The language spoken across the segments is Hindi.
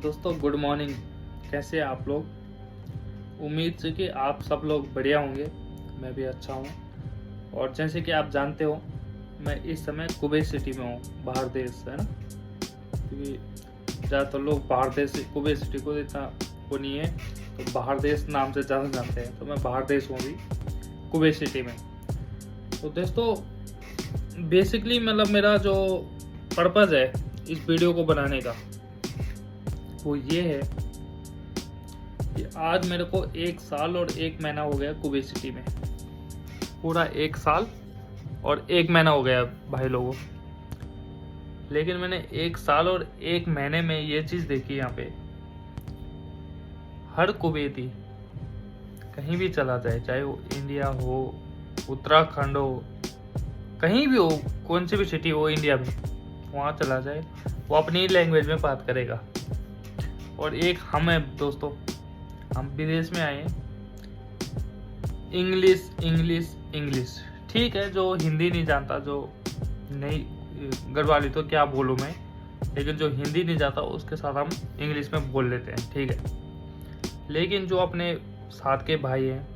दोस्तों गुड मॉर्निंग। कैसे हैं आप लोग? उम्मीद से कि आप सब लोग बढ़िया होंगे। मैं भी अच्छा हूँ। और जैसे कि आप जानते हो, मैं इस समय कुवैत सिटी में हूँ, बाहर देश है ना। क्योंकि ज़्यादातर लोग बाहर देश कुवैत सिटी को इतना वो नहीं है, तो बाहर देश नाम से ज़्यादा जानते हैं। तो मैं बाहर देश हूँ अभी कुवैत सिटी में। तो दोस्तों बेसिकली मतलब मेरा जो पर्पज़ है इस वीडियो को बनाने का वो ये है कि आज मेरे को 1 साल और 1 महीना हो गया कुवैत सिटी में। पूरा 1 साल और 1 महीना हो गया भाई लोगों। लेकिन मैंने 1 साल और 1 महीने में ये चीज़ देखी, यहाँ पे हर कुवैती कहीं भी चला जाए, चाहे वो इंडिया हो, उत्तराखंड हो, कहीं भी हो, कौन सी भी सिटी हो इंडिया में, वहाँ चला जाए, वो अपनी लैंग्वेज में बात करेगा। और एक हम है दोस्तों, हम विदेश में आए हैं, इंग्लिश इंग्लिश इंग्लिश। ठीक है, जो हिंदी नहीं जानता, जो नहीं गढ़वाली तो क्या बोलूँ मैं, लेकिन जो हिंदी नहीं जानता उसके साथ हम इंग्लिश में बोल लेते हैं, ठीक है। लेकिन जो अपने साथ के भाई हैं,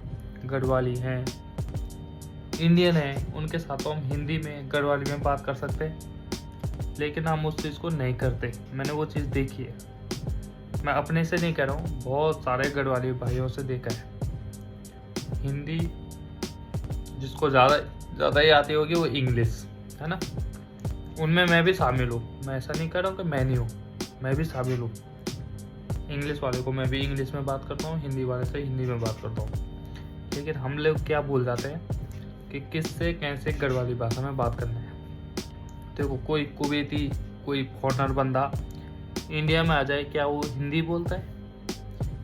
गढ़वाली हैं, इंडियन हैं, उनके साथ तो हम हिंदी में गढ़वाली में बात कर सकते हैं, लेकिन हम उस चीज़ को नहीं करते। मैंने वो चीज़ देखी है। मैं अपने से नहीं कह रहा हूँ, बहुत सारे गढ़वाली भाइयों से देखा है। हिंदी जिसको ज़्यादा ही आती होगी वो इंग्लिश, है ना। उनमें मैं भी शामिल हूँ। मैं ऐसा नहीं कर रहा हूँ कि मैं नहीं हूँ, मैं भी शामिल हूँ। इंग्लिश वाले को मैं भी इंग्लिश में बात करता हूँ, हिंदी वाले से हिंदी में बात करता हूँ। लेकिन हम लोग क्या भूल जाते हैं कि किससे कैसे गढ़वाली भाषा में बात करना है। देखो, कोई कुवैती, कोई फॉरेनर बंदा इंडिया में आ जाए, क्या वो हिंदी बोलता है?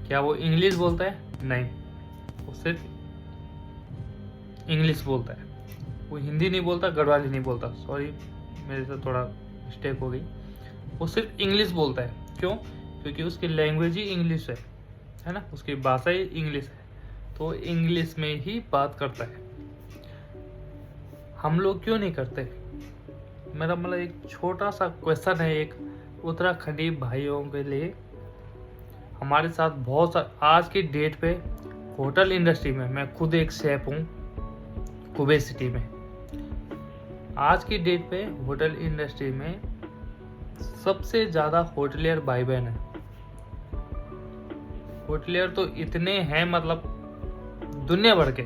क्या वो इंग्लिश बोलता है? नहीं, वो सिर्फ इंग्लिश बोलता है। वो हिंदी नहीं बोलता, गढ़वाली नहीं बोलता। सॉरी, मेरे से थोड़ा मिस्टेक हो गई। वो सिर्फ इंग्लिश बोलता है। क्यों? क्योंकि उसकी लैंग्वेज ही इंग्लिश है ना, उसकी भाषा ही इंग्लिश है, तो इंग्लिश में ही बात करता है। हम लोग क्यों नहीं करते? मेरा मतलब एक छोटा सा क्वेश्चन है एक उत्तराखंडी भाइयों के लिए। हमारे साथ बहुत सा आज की डेट पे होटल इंडस्ट्री में, मैं खुद एक शेफ हूँ कुवैत सिटी में। आज की डेट पे होटल इंडस्ट्री में सबसे ज़्यादा होटलियर भाई बहन है। होटलियर तो इतने हैं, मतलब दुनिया भर के,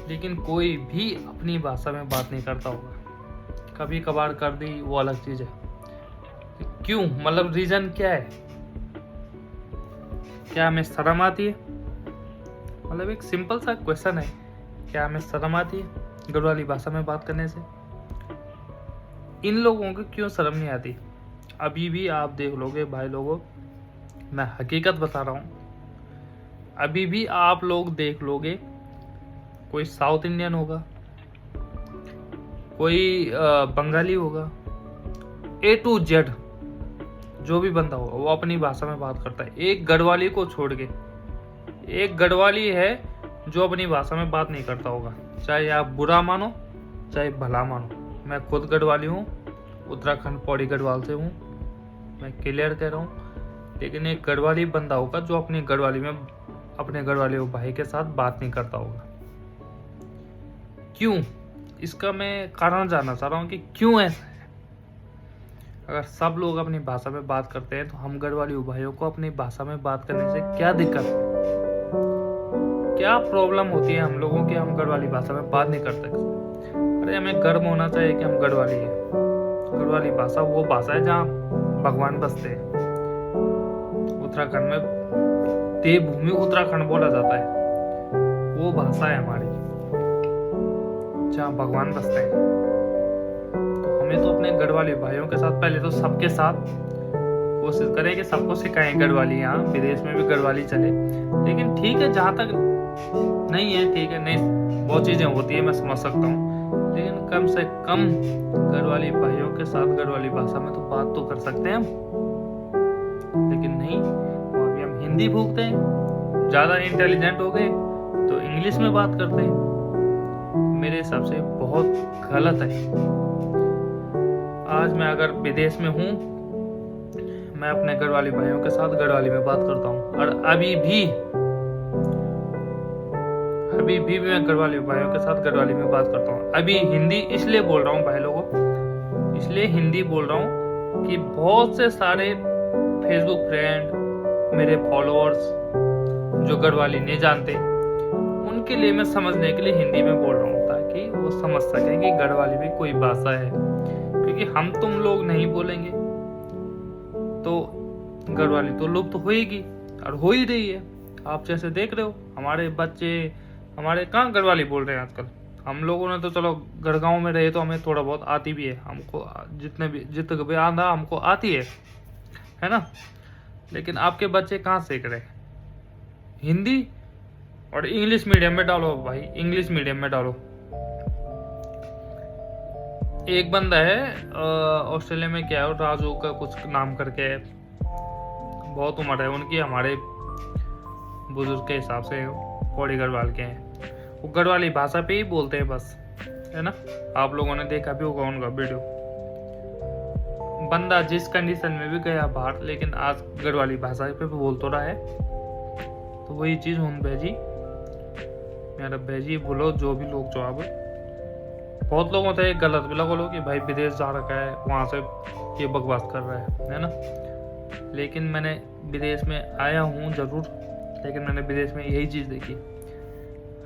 लेकिन कोई भी अपनी भाषा में बात नहीं करता होगा। कभी कभार कर दी वो अलग चीज़ है। क्यों? मतलब रीज़न क्या है? क्या हमें शर्म आती है? मतलब एक सिंपल सा क्वेश्चन है, क्या हमें शर्म आती है गढ़वाली भाषा में बात करने से? इन लोगों को क्यों शर्म नहीं आती? अभी भी आप देख लोगे भाई लोगों, मैं हकीकत बता रहा हूँ, अभी भी आप लोग देख लोगे, कोई साउथ इंडियन होगा, कोई बंगाली होगा, A to Z जो भी बंदा होगा वो अपनी भाषा में बात करता है। एक गढ़वाली को छोड़ के, एक गढ़वाली है जो अपनी भाषा में बात नहीं करता होगा। चाहे आप बुरा मानो चाहे भला मानो, मैं खुद गढ़वाली हूँ, उत्तराखंड पौड़ी गढ़वाल से हूँ, मैं क्लियर कह रहा हूँ। लेकिन एक गढ़वाली बंदा होगा जो अपनी गढ़वाली में अपने गढ़वाली भाई के साथ बात नहीं करता होगा। क्यों? इसका मैं कारण जानना चाह रहा हूँ कि क्यों ऐसा है। अगर सब लोग अपनी भाषा में बात करते हैं तो हम गढ़वाली भाइयों को अपनी भाषा में बात करने से क्या दिक्कत है? क्या प्रॉब्लम होती है हम लोगों की? हम गढ़वाली भाषा में बात नहीं कर सकते? अरे हमें गर्व होना चाहिए कि हम गढ़वाली हैं। गढ़वाली भाषा वो भाषा है जहाँ भगवान बसते हैं। उत्तराखंड में देवभूमि उत्तराखंड बोला जाता है, वो भाषा है हमारी जहाँ भगवान बसते हैं। तो हमें तो अपने गढ़वाली भाइयों के साथ, पहले तो सबके साथ कोशिश करें कि सबको सिखाएं गढ़वाली। यहाँ विदेश में भी गढ़वाली चले, लेकिन ठीक है, जहाँ तक नहीं है ठीक है, नहीं बहुत चीज़ें होती है, मैं समझ सकता हूँ, लेकिन कम से कम गढ़वाली भाइयों के साथ गढ़वाली भाषा में तो बात तो कर सकते हैं हम। लेकिन नहीं, वहाँ भी हम हिंदी भूखते हैं। ज़्यादा इंटेलिजेंट हो गए तो इंग्लिश में बात करते हैं। मेरे हिसाब से बहुत गलत है। आज मैं अगर विदेश में हूँ, मैं अपने गढ़वाली भाइयों के साथ गढ़वाली में बात करता हूँ। और अभी भी मैं गढ़वाली भाइयों के साथ गढ़वाली में बात करता हूँ। अभी हिंदी इसलिए बोल रहा हूँ भाई लोगों, इसलिए हिंदी बोल रहा हूँ कि बहुत से सारे फेसबुक फ्रेंड, मेरे फॉलोअर्स जो गढ़वाली नहीं जानते, उनके लिए मैं समझने के लिए हिंदी में बोल रहा हूँ, ताकि वो समझ सकें कि गढ़वाली भी कोई भाषा है। क्योंकि हम तुम लोग नहीं बोलेंगे तो गढ़वाली तो लुप्त तो होएगी, और हो ही रही है। आप जैसे देख रहे हो, हमारे बच्चे हमारे कहाँ गढ़वाली बोल रहे हैं आजकल। हम लोगों ने तो चलो गढ़गांव में रहे तो हमें थोड़ा बहुत आती भी है, हमको जितने भी आंधा हमको आती है ना। लेकिन आपके बच्चे कहाँ सीख रहे हैं? हिंदी और इंग्लिश मीडियम में डालो भाई, इंग्लिश मीडियम में डालो। एक बंदा है ऑस्ट्रेलिया में, क्या है राजू का कुछ नाम करके है, बहुत उम्र है उनकी, हमारे बुजुर्ग के हिसाब से पौड़ी गढ़वाल के हैं। वो गढ़वाली भाषा पे ही बोलते हैं बस, है ना। आप लोगों ने देखा भी होगा उनका वीडियो। बंदा जिस कंडीशन में भी गया बाहर, लेकिन आज गढ़वाली भाषा पे बोल तो रहा है। तो वही चीज हूँ बेजी, मेरा बेजी बोलो जो भी लोग जो अब बहुत लोगों से गलत भी लगा लो कि भाई विदेश जा रखा है, वहां से ये बकवास कर रहा है ना। लेकिन मैंने विदेश में आया हूँ जरूर, लेकिन मैंने विदेश में यही चीज देखी,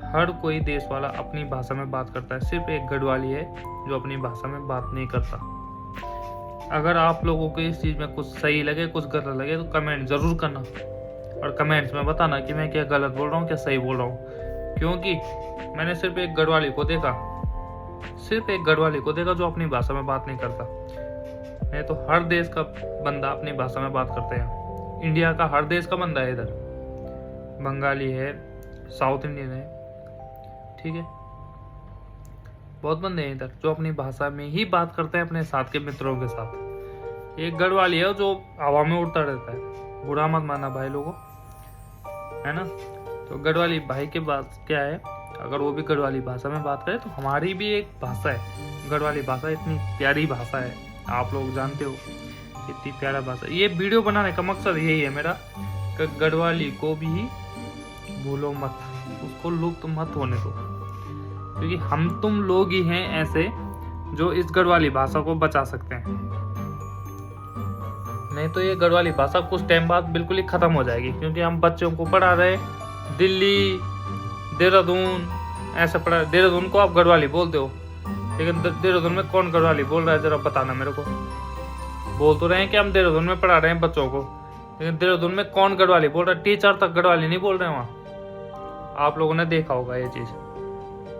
हर कोई देश वाला अपनी भाषा में बात करता है। सिर्फ एक गढ़वाली है जो अपनी भाषा में बात नहीं करता। अगर आप लोगों को इस चीज में कुछ सही लगे, कुछ गलत लगे, तो कमेंट जरूर करना, और कमेंट्स में बताना कि मैं क्या गलत बोल रहा हूँ, क्या सही बोल रहा हूँ। क्योंकि मैंने सिर्फ एक गढ़वाली को देखा, जो अपनी भाषा में बात नहीं करता। नहीं तो हर देश का बंदा अपनी भाषा में बात करते हैं। इंडिया का हर देश का बंदा है, इधर बंगाली है, साउथ इंडियन है, ठीक है, बहुत बंदे हैं इधर जो अपनी भाषा में ही बात करते हैं अपने साथ के मित्रों के साथ। एक गढ़वाली है जो हवा में उड़ता रहता है, बुरा मत माना भाई लोगों, है ना। तो गढ़वाली भाई के बात क्या है, अगर वो भी गढ़वाली भाषा में बात करे तो हमारी भी एक भाषा है। गढ़वाली भाषा इतनी प्यारी भाषा है, आप लोग जानते हो, इतनी प्यारा भाषा। ये वीडियो बनाने का मकसद यही है मेरा कि गढ़वाली को भी भूलो मत, उसको लुप्त मत होने दो। क्योंकि हम तुम लोग ही हैं ऐसे जो इस गढ़वाली भाषा को बचा सकते हैं। नहीं तो ये गढ़वाली भाषा कुछ टाइम बाद बिल्कुल ही खत्म हो जाएगी। क्योंकि हम बच्चों को पढ़ा रहे, दिल्ली, देहरादून ऐसा पढ़ा। देहरादून को आप गढ़वाली बोलते हो, लेकिन देहरादून में कौन गढ़वाली बोल रहा है जरा बताना मेरे को। बोल तो रहे हैं कि हम देहरादून में पढ़ा रहे हैं बच्चों को, लेकिन देहरादून में कौन गढ़वाली बोल रहा है? टीचर तक गढ़वाली नहीं बोल रहे हैं वहाँ। आप लोगों ने देखा होगा ये चीज।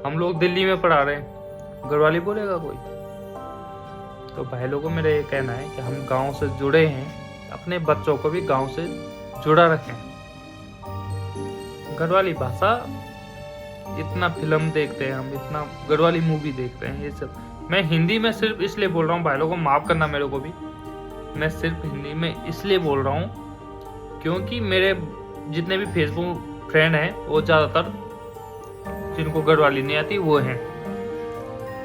हम लोग दिल्ली में पढ़ा रहे हैं, गढ़वाली बोलेगा कोई? तो भाई लोगों मेरा ये कहना है कि हम गाँव से जुड़े हैं, अपने बच्चों को भी गाँव से जुड़ा रखें। गढ़वाली भाषा, इतना फिल्म देखते हैं हम, इतना गढ़वाली मूवी देखते हैं, ये सब। मैं हिंदी में सिर्फ इसलिए बोल रहा हूँ भाई लोगों, माफ करना मेरे को भी, मैं सिर्फ हिंदी में इसलिए बोल रहा हूँ क्योंकि मेरे जितने भी फेसबुक फ्रेंड हैं वो ज़्यादातर जिनको गढ़वाली नहीं आती वो हैं,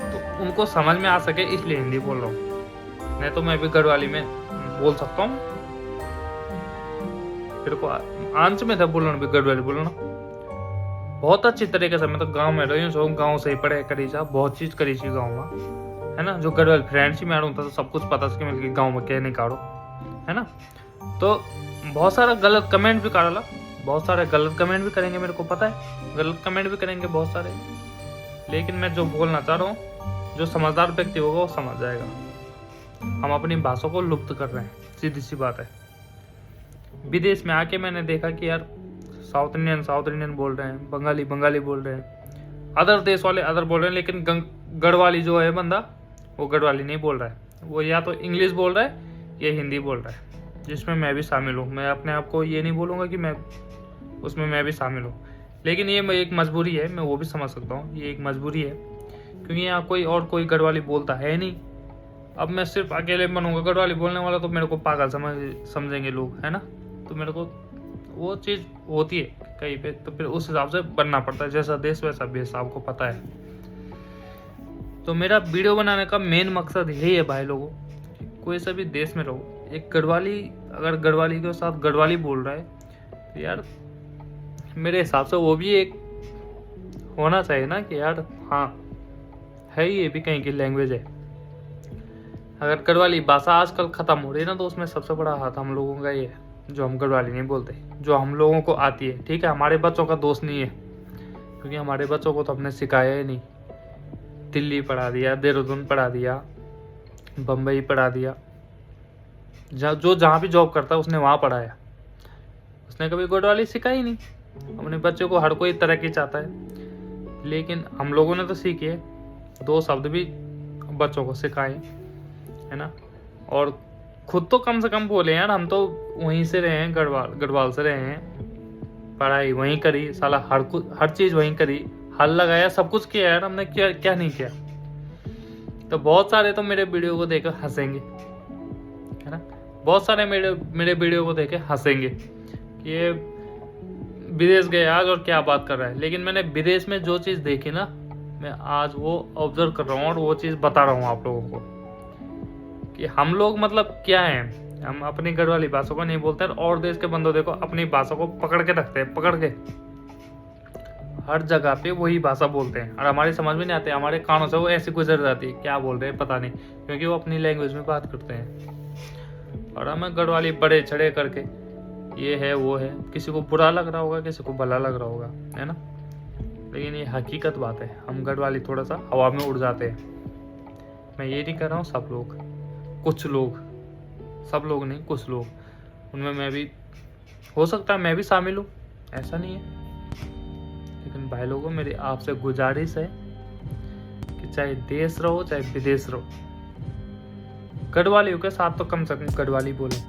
तो उनको समझ में आ सके इसलिए हिंदी बोल रहा हूँ। नहीं तो मैं भी गढ़वाली में बोल सकता हूँ, फिर को आंच में था बोलना भी, गढ़वाली बोलना बहुत अच्छी तरीके से। मैं तो गांव में रही हूँ, गांव से ही पढ़े करी जा, बहुत चीज करी थी गाँव में, है ना। जो गढ़वाली फ्रेंड्स ही मैं था तो सब कुछ पता कि मिल गाँव में क्या नहीं काढ़ो, है ना। तो बहुत सारा गलत कमेंट भी काढ़ा, बहुत सारे गलत कमेंट भी करेंगे, मेरे को पता है गलत कमेंट भी करेंगे बहुत सारे। लेकिन मैं जो बोलना चाह रहा हूँ, जो समझदार व्यक्ति होगा वो समझ जाएगा। हम अपनी भाषा को लुप्त कर रहे हैं, सीधी सी बात है। विदेश में आके मैंने देखा कि यार साउथ इंडियन बोल रहे हैं, बंगाली बोल रहे हैं, अदर देश वाले अदर बोल रहे हैं, लेकिन गढ़वाली जो है बंदा वो गढ़वाली नहीं बोल रहा है। वो या तो इंग्लिश बोल रहा है या हिंदी बोल रहा है, जिसमें मैं भी शामिल हूँ। मैं अपने आप को ये नहीं बोलूँगा कि मैं उसमें मैं भी शामिल हूँ, लेकिन ये एक मजबूरी है, मैं वो भी समझ सकता हूँ, ये एक मजबूरी है। क्योंकि यहाँ कोई गढ़वाली बोलता है नहीं। अब मैं सिर्फ अकेले बनूंगा गढ़वाली बोलने वाला तो मेरे को पागल समझेंगे लोग, है ना। तो मेरे को वो चीज़ होती है कहीं पे, तो फिर उस हिसाब से बनना पड़ता है, जैसा देश वैसा भेष, आपको पता है। तो मेरा वीडियो बनाने का मेन मकसद यही है भाई लोगों, कोई सा भी देश में रहो, एक गढ़वाली अगर गढ़वाली के साथ गढ़वाली बोल रहा है तो यार मेरे हिसाब से वो भी एक होना चाहिए ना कि यार हाँ है, ये भी कहीं की लैंग्वेज है। अगर गढ़वाली भाषा आजकल ख़त्म हो रही है ना, तो उसमें सबसे बड़ा हाथ हम लोगों का ये है जो हम गढ़वाली नहीं बोलते, जो हम लोगों को आती है। ठीक है, हमारे बच्चों का दोष नहीं है, क्योंकि हमारे बच्चों को तो हमने सिखाया ही नहीं। दिल्ली पढ़ा दिया, देहरादून पढ़ा दिया, बम्बई पढ़ा दिया, जहाँ भी जॉब करता है उसने वहाँ पढ़ाया, उसने कभी गढ़वाली सिखाई नहीं। अपने बच्चों को हर कोई तरक्की चाहता है, लेकिन हम लोगों ने तो सीखी है, 2 शब्द भी बच्चों को सिखाए, है ना। और खुद तो कम से कम बोले यार, हम तो वहीं से रहे हैं, गढ़वाल से रहे हैं, पढ़ाई वहीं करी, साला हर चीज़ वहीं करी, हल लगाया, सब कुछ किया यार, हमने क्या नहीं किया। तो बहुत सारे तो मेरे वीडियो को देखकर हंसेंगे, है ना, बहुत सारे मेरे वीडियो को देखे हंसेंगे कि ये विदेश गया आज और क्या बात कर रहा है। लेकिन मैंने विदेश में जो चीज़ देखी ना, मैं आज वो ऑब्जर्व कर रहा हूँ और वो चीज़ बता रहा हूँ आप लोगों को कि हम लोग मतलब क्या हैं। हम अपनी गढ़वाली भाषा को नहीं बोलते, और देश के बंदों देखो अपनी भाषा को पकड़ के रखते हैं, पकड़ के हर जगह पे वही भाषा बोलते हैं, और हमारी समझ में नहीं आती, हमारे कानों से वो ऐसी गुजर जाती है, क्या बोल रहे हैं पता नहीं, क्योंकि वो अपनी लैंग्वेज में बात करते हैं। और हमें गढ़वाली बड़े छड़े करके ये है वो है, किसी को बुरा लग रहा होगा, किसी को भला लग रहा होगा, है ना। लेकिन ये हकीकत बात है, हम गढ़वाली थोड़ा सा हवा में उड़ जाते हैं। मैं ये नहीं कर रहा हूँ सब लोग, कुछ लोग, सब लोग नहीं, कुछ लोग, उनमें मैं भी, हो सकता है मैं भी शामिल हूँ, ऐसा नहीं है। लेकिन भाई लोगों, मेरी आपसे गुजारिश है कि चाहे देश रहो चाहे विदेश रहो, गढ़वालियों के साथ तो कम से कम गढ़वाली बोलें।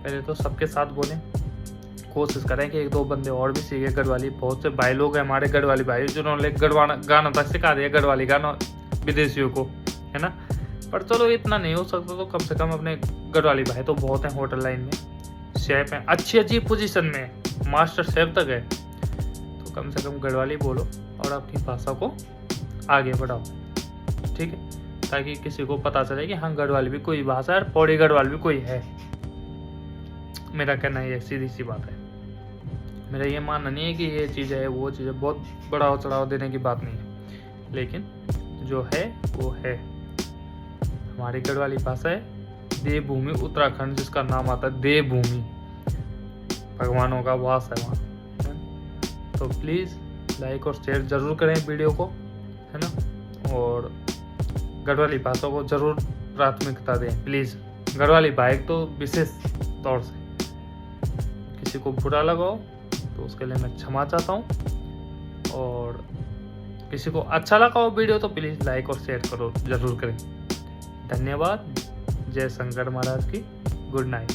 पहले तो सबके साथ बोलें, कोशिश करें कि 1-2 बंदे और भी सीखे गढ़वाली। बहुत से भाई लोग हैं हमारे गढ़वाली भाई, जिन्होंने गाना तक सिखा दिया, गढ़वाली गाना विदेशियों को, है ना। पर चलो इतना नहीं हो सकता तो कम से कम अपने गढ़वाली भाई तो बहुत हैं, होटल लाइन में शेफ हैं, अच्छी पोजीशन में, मास्टर शेफ तक है, तो कम से कम गढ़वाली बोलो और अपनी भाषा को आगे बढ़ाओ, ठीक है, ताकि किसी को पता चले कि हाँ गढ़वाली भी कोई भाषा है और पौड़ी गढ़वाल भी कोई है। मेरा कहना ये सीधी सी बात है, मेरा ये मानना नहीं है कि ये चीज़ है वो चीज़ है, बहुत बढ़ाव चढ़ाव देने की बात नहीं है, लेकिन जो है वो है। हमारी गढ़वाली भाषा है देवभूमि उत्तराखंड, जिसका नाम आता है देवभूमि, भगवानों का वास है वहाँ। तो प्लीज़ लाइक और शेयर ज़रूर करें वीडियो को, है ना, और गढ़वाली भाषा को ज़रूर प्राथमिकता दें प्लीज़। गढ़वाली भाई तो विशेष तौर से, किसी को बुरा लगाओ तो उसके लिए मैं क्षमा चाहता हूँ, और किसी को अच्छा लगा हो वीडियो तो प्लीज़ लाइक और शेयर करो ज़रूर करें। धन्यवाद। जय शंकर महाराज की। Good night.